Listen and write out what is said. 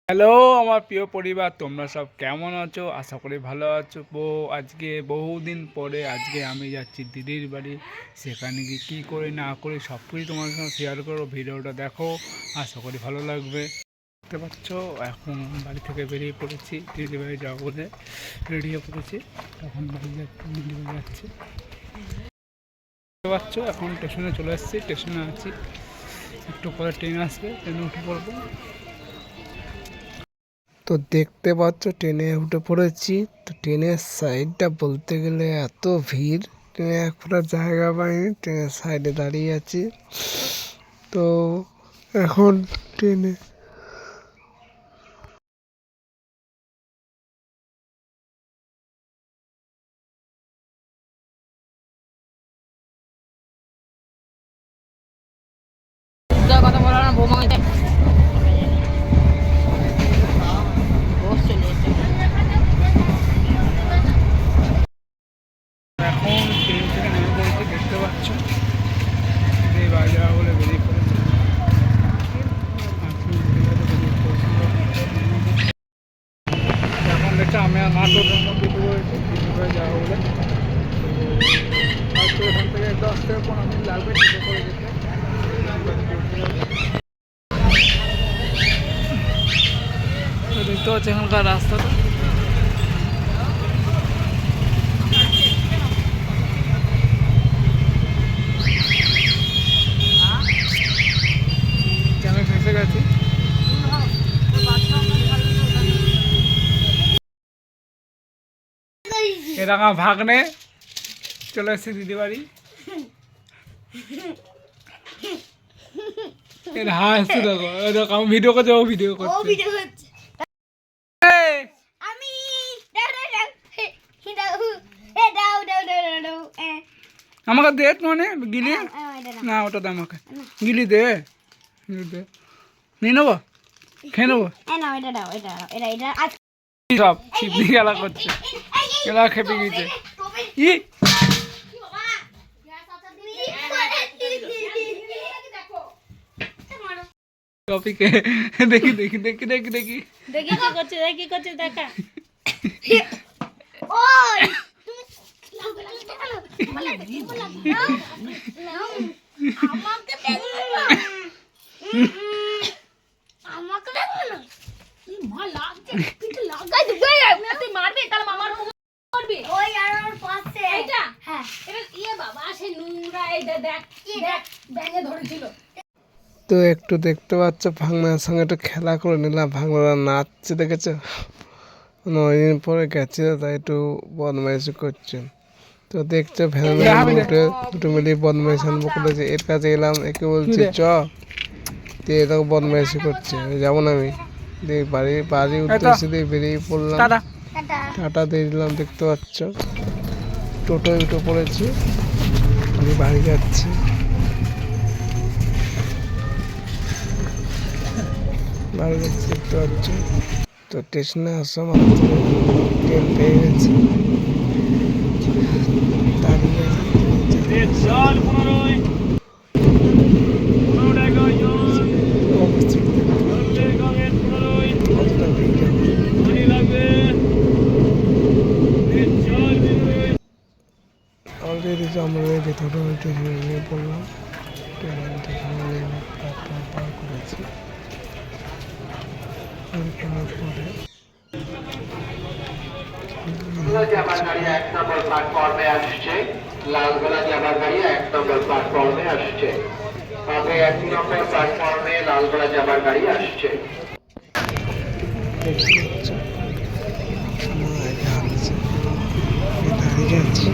Hello আমার প্রিয় পরিবার, তোমরা সব কেমন আছো? আশা করি ভালো আছো। আজকে বহুদিন পরে আজকে আমি যাচ্ছি দিদির বাড়ি। সেখানে গিয়ে কী করি না করি সব কিছু তোমার সঙ্গে শেয়ার করো। ভিডিওটা দেখো, আশা করি ভালো লাগবে। দেখতে পাচ্ছ এখন বাড়ি থেকে বেরিয়ে পড়েছি, দিদির বাড়ি যাবো বলে রেডি হয়ে পড়েছি। এখন দিদির বাড়ি যাচ্ছি। দেখতে পাচ্ছ এখন স্টেশনে চলে এসেছি, স্টেশনে আছি। একটু পরে ট্রেন আসবে, ট্রেনে উঠে পড়বো। তো দেখতে পাচ্ছ ট্রেনে উঠে পড়েছি। তো ট্রেনের সাইডটা বলতে গেলে এত ভিড়, ট্রেনে এক ফোঁটা জায়গা পাইনি, ট্রেনের সাইডে দাঁড়িয়ে আছি। তো এখন ট্রেনে কথা বলা না বৌমা এখন ট্রেন থেকে নেমে পড়েছি। দেখতে পাচ্ছ এই বাড়ি যাওয়া বলে বেরিয়ে পড়েছি। এখন দেখছি আমি আর নাটোরের মধ্যে পড়েছি দিদিভাই যাওয়া বলে। তো এখান থেকে 10 থেকে 15 মিনিট লাগবে টিকে করে যেতে। তো দেখতে পাচ্ছি এখানকার রাস্তাটা। আমি ফেসে গেছি। এটা আমার ভাগ্নে, চলে এসেছি দিদি বাড়ি। এটা হাসছে, দেখো দেখো আমি ভিডিও করছি, ও ভিডিও করছে। আমাকে দে মানে গিলি না, ওটা দে আমাকে, গিলি দে, নিয়ে নেবো, খেয়ে নেবো। সব শিবলি খেলা করছে, খেলা খেপে গেছে। ই টপিকে দেখি দেখি দেখি দেখি দেখি দেখি কি করছে, দেখি কি করছে দেখা। তো একটু দেখতে পাচ্ছ ভাঙনার সঙ্গে একটু খেলা করে নিলাম। ভাঙনারা নাচছে, দেখেছো? অনেকদিন পরে গেছে, তাই একটু বদমাইশি করছে। তো দেখছো ভ্যান উঠে দুটো মিলিয়ে বদমাইশি আরম্ভ করেছে। এর কাছে এলাম, একে বলছি চ, দিয়ে এরকম বদমাইশি করছে। যেমন আমি বাড়ির উদ্দেশ্যে দিয়ে বেরিয়ে পড়লাম। টাটা দিয়ে দিলাম। দেখতে পাচ্ছ টোটোয় উঠে পড়েছি, আমি বাড়ি যাচ্ছি। বাড়ি যাচ্ছি, দেখতে পাচ্ছ। তো স্টেশনে আসা মাত্র ট্রেন পেয়ে গেছি, দাঁড়িয়ে অলরেডি আমরা ভেতরে স্টেশনে নিয়ে পড়লাম। ট্রেন প্ল্যাটফর্ম পার করেছি। যাবার গাড়ি 1 নম্বর প্ল্যাটফর্মে আসছে। লালগোলা যাবার গাড়ি 1 নম্বর প্ল্যাটফর্মে আসছে। তবে 1 নম্বর প্ল্যাটফর্মে লালগোলা যাবার গাড়ি আসছে। দাঁড়িয়ে আছি।